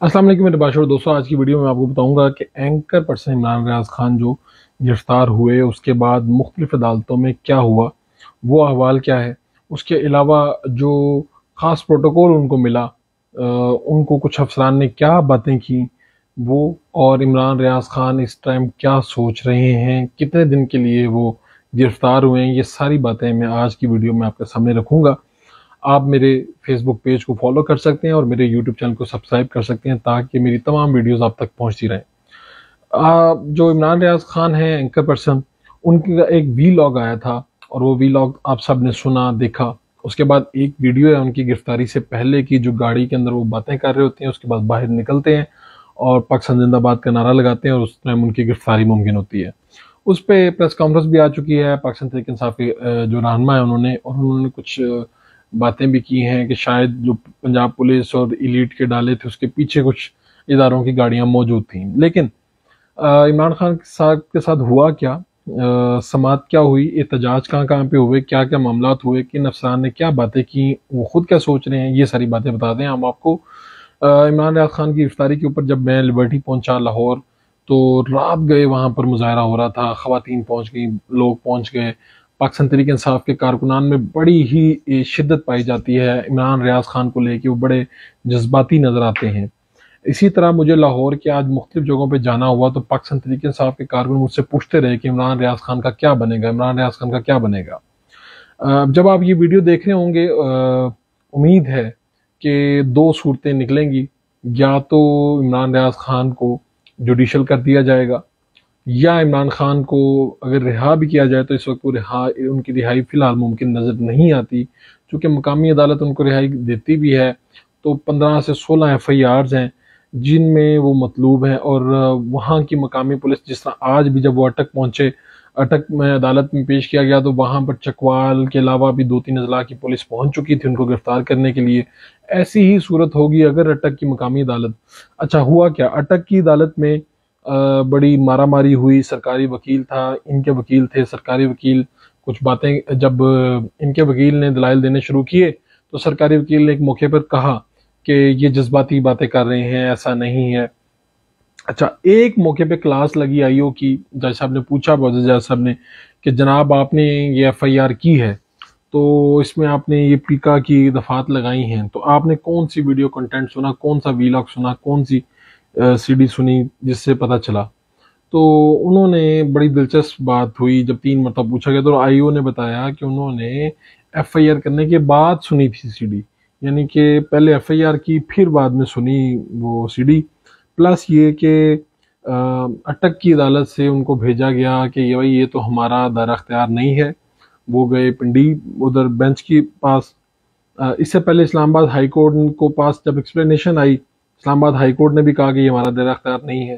السلام علیکم میرے باشعور دوستوں، آج کی ویڈیو میں آپ کو بتاؤں گا کہ اینکر پرسن عمران ریاض خان جو گرفتار ہوئے اس کے بعد مختلف عدالتوں میں کیا ہوا، وہ احوال کیا ہے۔ اس کے علاوہ جو خاص پروٹوکول ان کو ملا، ان کو کچھ افسران نے کیا باتیں کی وہ، اور عمران ریاض خان اس ٹائم کیا سوچ رہے ہیں، کتنے دن کے لیے وہ گرفتار ہوئے ہیں، یہ ساری باتیں میں آج کی ویڈیو میں آپ کے سامنے رکھوں گا۔ آپ میرے فیس بک پیج کو فالو کر سکتے ہیں اور میرے یوٹیوب چینل کو سبسکرائب کر سکتے ہیں تاکہ میری تمام ویڈیوز آپ تک پہنچتی رہیں۔ جو عمران ریاض خان ہیں اینکر پرسن، ان کا ایک وی لاگ آیا تھا اور وہ وی لاگ آپ سب نے سنا دیکھا۔ اس کے بعد ایک ویڈیو ہے ان کی گرفتاری سے پہلے کی، جو گاڑی کے اندر وہ باتیں کر رہے ہوتے ہیں، اس کے بعد باہر نکلتے ہیں اور پاکستان زندہ باد کا نعرہ لگاتے ہیں اور اس ٹائم ان کی گرفتاری ممکن ہوتی ہے۔ اس پہ پریس کانفرنس بھی آ چکی ہے، پاکستان تحریک انصاف کے جو رہنما ہے انہوں نے کچھ باتیں بھی کی ہیں کہ شاید جو پنجاب پولیس اور ایلیٹ کے ڈالے تھے اس کے پیچھے کچھ اداروں کی گاڑیاں موجود تھیں۔ لیکن عمران خان کے ساتھ ہوا کیا، سماعت کیا ہوئی، احتجاج کہاں پہ ہوئے، کیا معاملات ہوئے، کن افسران نے کیا باتیں کی، وہ خود کیا سوچ رہے ہیں، یہ ساری باتیں بتاتے ہیں ہم آپ کو۔ عمران ریاض خان کی گرفتاری کے اوپر جب میں لبرٹی پہنچا لاہور تو رات گئے وہاں پر مظاہرہ ہو رہا تھا، خواتین پہنچ گئیں، لوگ پہنچ گئے۔ پاکستان تحریک انصاف کے کارکنان میں بڑی ہی شدت پائی جاتی ہے، عمران ریاض خان کو لے کے وہ بڑے جذباتی نظر آتے ہیں۔ اسی طرح مجھے لاہور کے آج مختلف جگہوں پہ جانا ہوا تو پاکستان تحریک انصاف کے کارکن مجھ سے پوچھتے رہے کہ عمران ریاض خان کا کیا بنے گا، عمران ریاض خان کا کیا بنے گا۔ جب آپ یہ ویڈیو دیکھ رہے ہوں گے، امید ہے کہ دو صورتیں نکلیں گی، یا تو عمران ریاض خان کو جوڈیشل کر دیا جائے گا، یا عمران خان کو اگر رہا بھی کیا جائے تو اس وقت ان کی رہائی فی الحال ممکن نظر نہیں آتی، چونکہ مقامی عدالت ان کو رہائی دیتی بھی ہے تو 15 سے 16 FIRs ہیں جن میں وہ مطلوب ہیں، اور وہاں کی مقامی پولیس جس طرح آج بھی جب وہ اٹک پہنچے، اٹک میں عدالت میں پیش کیا گیا تو وہاں پر چکوال کے علاوہ بھی 2-3 اضلاع کی پولیس پہنچ چکی تھی ان کو گرفتار کرنے کے لیے۔ ایسی ہی صورت ہوگی اگر اٹک کی مقامی عدالت، اچھا ہوا کیا، اٹک کی عدالت میں بڑی مارا ماری ہوئی، سرکاری وکیل تھا، ان کے وکیل تھے، سرکاری وکیل کچھ باتیں جب ان کے وکیل نے دلائل دینے شروع کیے تو سرکاری وکیل نے ایک موقع پر کہا کہ یہ جذباتی باتیں کر رہے ہیں، ایسا نہیں ہے۔ اچھا، ایک موقع پہ کلاس لگی IO کی، جج صاحب نے پوچھا جج صاحب نے کہ جناب آپ نے یہ FIR کی ہے تو اس میں آپ نے یہ پیکا کی دفعات لگائی ہیں، تو آپ نے کون سی ویڈیو کنٹینٹ سنا، کون سا وی لاگ سنا، کون سی CD سنی جس سے پتہ چلا؟ تو انہوں نے بڑی دلچسپ بات ہوئی، جب 3 مرتبہ پوچھا گیا تو IO نے بتایا کہ انہوں نے FIR کرنے کے بعد سنی تھی CD، یعنی کہ پہلے FIR کی پھر بعد میں سنی وہ CD، پلس یہ کہ اٹک کی عدالت سے ان کو بھیجا گیا کہ یہ تو ہمارا دائرہ اختیار نہیں ہے۔ وہ گئے پنڈی ادھر بینچ کے پاس۔ اس سے پہلے اسلام آباد ہائی کورٹ کو پاس جب ایکسپلینیشن آئی، اسلام آباد ہائی کورٹ نے بھی کہا کہ یہ ہمارا دائرہ اختیار نہیں ہے۔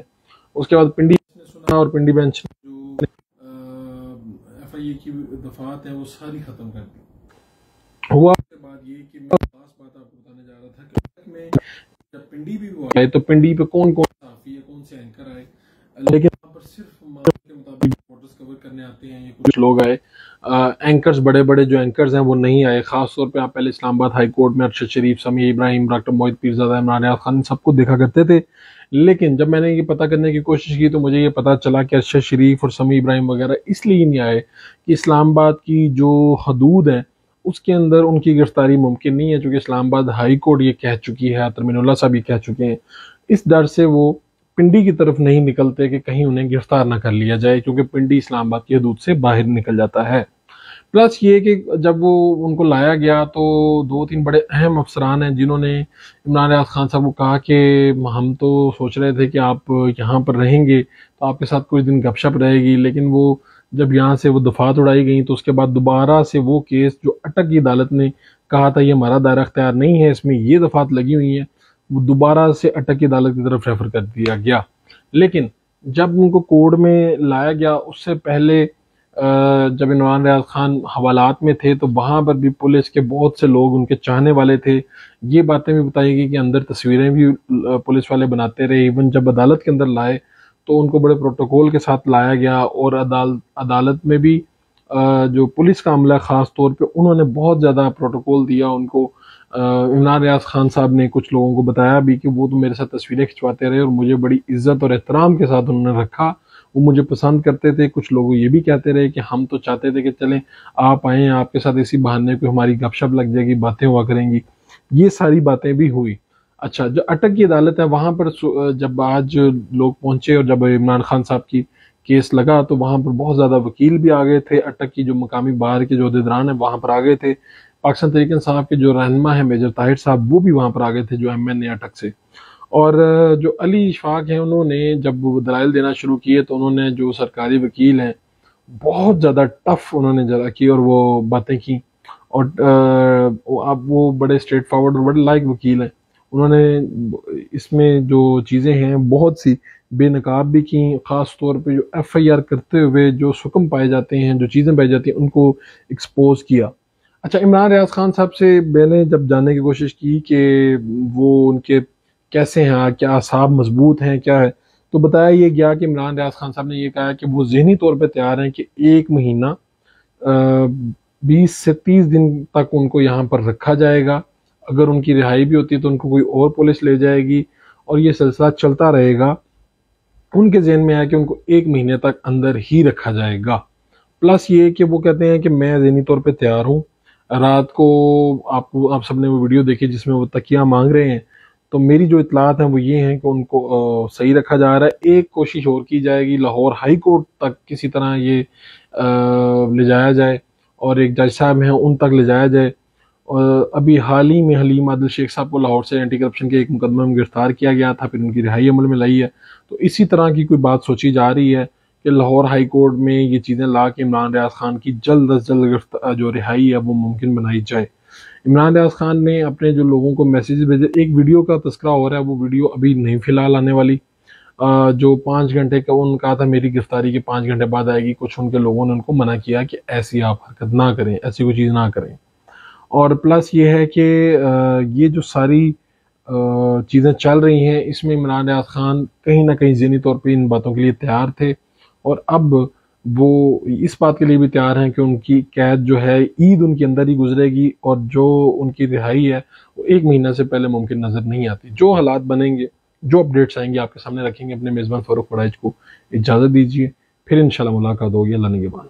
اس کے بعد پنڈی نے سنا اور پنڈی بینچ نے جو FIA کی دفعات ہیں وہ ساری ختم کر دی۔ ہوا اس کے بعد یہ کہ میں خاص بات آپ کو بتانے جا رہا تھا کہ میں جب پنڈی بھی وہ آئے تو پنڈی پہ کون صحافی ہے، کون سے اینکر آئے، لیکن وہاں پر صرف معاملے کے مطابق رپورٹرز کور کرنے آتے ہیں، یہ کچھ لوگ آئے، اینکرز بڑے جو اینکرز ہیں وہ نہیں آئے۔ خاص طور پہ آپ پہلے اسلام آباد ہائی کورٹ میں ارشد شریف، سمیع ابراہیم، ڈاکٹر موحد پیرزادہ، عمران ریاض خان سب کو دیکھا کرتے تھے، لیکن جب میں نے یہ پتہ کرنے کی کوشش کی تو مجھے یہ پتہ چلا کہ ارشد شریف اور سمیع ابراہیم وغیرہ اس لیے نہیں آئے کہ اسلام آباد کی جو حدود ہیں اس کے اندر ان کی گرفتاری ممکن نہیں ہے، چونکہ اسلام آباد ہائی کورٹ یہ کہہ چکی ہے، ترمین اللہ صاحب یہ کہہ چکے ہیں۔ اس ڈر سے وہ پنڈی کی طرف نہیں نکلتے کہ کہیں انہیں گرفتار نہ کر لیا جائے، کیونکہ پنڈی اسلام آباد کی حدود سے باہر نکل جاتا ہے۔ پلس یہ کہ جب وہ ان کو لایا گیا تو 2-3 بڑے اہم افسران ہیں جنہوں نے عمران ریاض خان صاحب کو کہا کہ ہم تو سوچ رہے تھے کہ آپ یہاں پر رہیں گے تو آپ کے ساتھ کچھ دن گپ شپ رہے گی، لیکن وہ جب یہاں سے وہ دفعات اڑائی گئیں تو اس کے بعد دوبارہ سے وہ کیس جو اٹک کی عدالت نے کہا تھا یہ ہمارا دائرہ اختیار نہیں ہے، اس میں یہ دفعات لگی ہوئی ہیں، وہ دوبارہ سے اٹک کی عدالت کی طرف ریفر کر دیا گیا۔ لیکن جب ان کو کورٹ میں لایا گیا اس سے پہلے جب عمران ریاض خان حوالات میں تھے تو وہاں پر بھی پولیس کے بہت سے لوگ ان کے چاہنے والے تھے، یہ باتیں بھی بتائی گئی کہ اندر تصویریں بھی پولیس والے بناتے رہے۔ ایون جب عدالت کے اندر لائے تو ان کو بڑے پروٹوکول کے ساتھ لایا گیا، اور عدالت میں بھی جو پولیس کا عملہ خاص طور پہ انہوں نے بہت زیادہ پروٹوکول دیا ان کو، عمران ریاض خان صاحب نے کچھ لوگوں کو بتایا بھی کہ وہ تو میرے ساتھ تصویریں کھنچواتے رہے اور مجھے بڑی عزت اور احترام کے ساتھ انہوں نے رکھا، وہ مجھے پسند کرتے تھے۔ کچھ لوگ یہ بھی کہتے رہے کہ ہم تو چاہتے تھے کہ چلیں آپ آئیں، آپ کے ساتھ اسی بہانے کو ہماری گپ شپ لگ جائے گی، باتیں ہوا کریں گی، یہ ساری باتیں بھی ہوئی۔ اچھا، جو اٹک کی عدالت ہے وہاں پر جب آج لوگ پہنچے اور جب عمران خان صاحب کی کیس لگا تو وہاں پر بہت زیادہ وکیل بھی آ گئے تھے، اٹک کی جو مقامی بار کے جو عہدیداران ہیں وہاں پر آ گئے تھے، پاکستان تحریک انصاف کے جو رہنما ہیں میجر طاہر صاحب وہ بھی وہاں پر آ گئے تھے، جو ایم این اے اٹک سے۔ اور جو علی اشفاق ہیں انہوں نے جب وہ دلائل دینا شروع کیے تو انہوں نے جو سرکاری وکیل ہیں بہت زیادہ ٹف انہوں نے جرا کی اور وہ باتیں کی، اور اب وہ بڑے اسٹریٹ فارورڈ اور بڑے لائق وکیل ہیں، انہوں نے اس میں جو چیزیں ہیں بہت سی بے نقاب بھی کی، خاص طور پہ جو ایف آئی آر کرتے ہوئے جو سکم پائے جاتے ہیں، جو چیزیں پائی جاتی ہیں ان کو ایکسپوز کیا۔ اچھا، عمران ریاض خان صاحب سے میں نے جب جاننے کی کوشش کی کہ وہ ان کے کیسے ہیں، کیا اعصاب مضبوط ہیں کیا ہے، تو بتایا یہ گیا کہ عمران ریاض خان صاحب نے یہ کہا کہ وہ ذہنی طور پہ تیار ہیں کہ 1 مہینہ 20 سے 30 دن تک ان کو یہاں پر رکھا جائے گا، اگر ان کی رہائی بھی ہوتی ہے تو ان کو کوئی اور پولیس لے جائے گی اور یہ سلسلہ چلتا رہے گا۔ ان کے ذہن میں آیا کہ ان کو 1 مہینے تک اندر ہی رکھا جائے گا، پلس یہ کہ وہ کہتے ہیں کہ میں ذہنی طور پہ تیار ہوں۔ رات کو آپ سب نے وہ ویڈیو دیکھی جس میں وہ تکیہ مانگ رہے ہیں، تو میری جو اطلاعات ہیں وہ یہ ہیں کہ ان کو صحیح رکھا جا رہا ہے۔ ایک کوشش اور کی جائے گی، لاہور ہائی کورٹ تک کسی طرح یہ لے جایا جائے اور ایک جج صاحب ہیں ان تک لے جایا جائے۔ اور ابھی حال ہی میں حلیم عادل شیخ صاحب کو لاہور سے اینٹی کرپشن کے ایک مقدمے میں گرفتار کیا گیا تھا، پھر ان کی رہائی عمل میں لائی ہے، تو اسی طرح کی کوئی بات سوچی جا رہی ہے کہ لاہور ہائی کورٹ میں یہ چیزیں لا کے عمران ریاض خان کی جلد از جلد جو رہائی ہے وہ ممکن بنائی جائے۔ عمران ریاض خان نے اپنے جو لوگوں کو میسیج بھیجے، ایک ویڈیو کا تذکرہ ہو رہا ہے، وہ ویڈیو ابھی نہیں فی الحال آنے والی، جو 5 گھنٹے کا انہوں نے کہا تھا میری گرفتاری کے 5 گھنٹے بعد آئے گی، کچھ ان کے لوگوں نے ان کو منع کیا کہ ایسی آپ حرکت نہ کریں، ایسی کوئی چیز نہ کریں۔ اور پلس یہ ہے کہ یہ جو ساری چیزیں چل رہی ہیں اس میں عمران ریاض خان کہیں نہ کہیں ذہنی طور پہ ان باتوں کے لیے تیار تھے، اور اب وہ اس بات کے لیے بھی تیار ہیں کہ ان کی قید جو ہے عید ان کے اندر ہی گزرے گی، اور جو ان کی رہائی ہے وہ 1 مہینہ سے پہلے ممکن نظر نہیں آتی۔ جو حالات بنیں گے، جو اپڈیٹس آئیں گے آپ کے سامنے رکھیں گے۔ اپنے میزبان فاروق وڑائچ کو اجازت دیجیے، پھر انشاءاللہ ملاقات ہوگی۔ اللہ نگہبان۔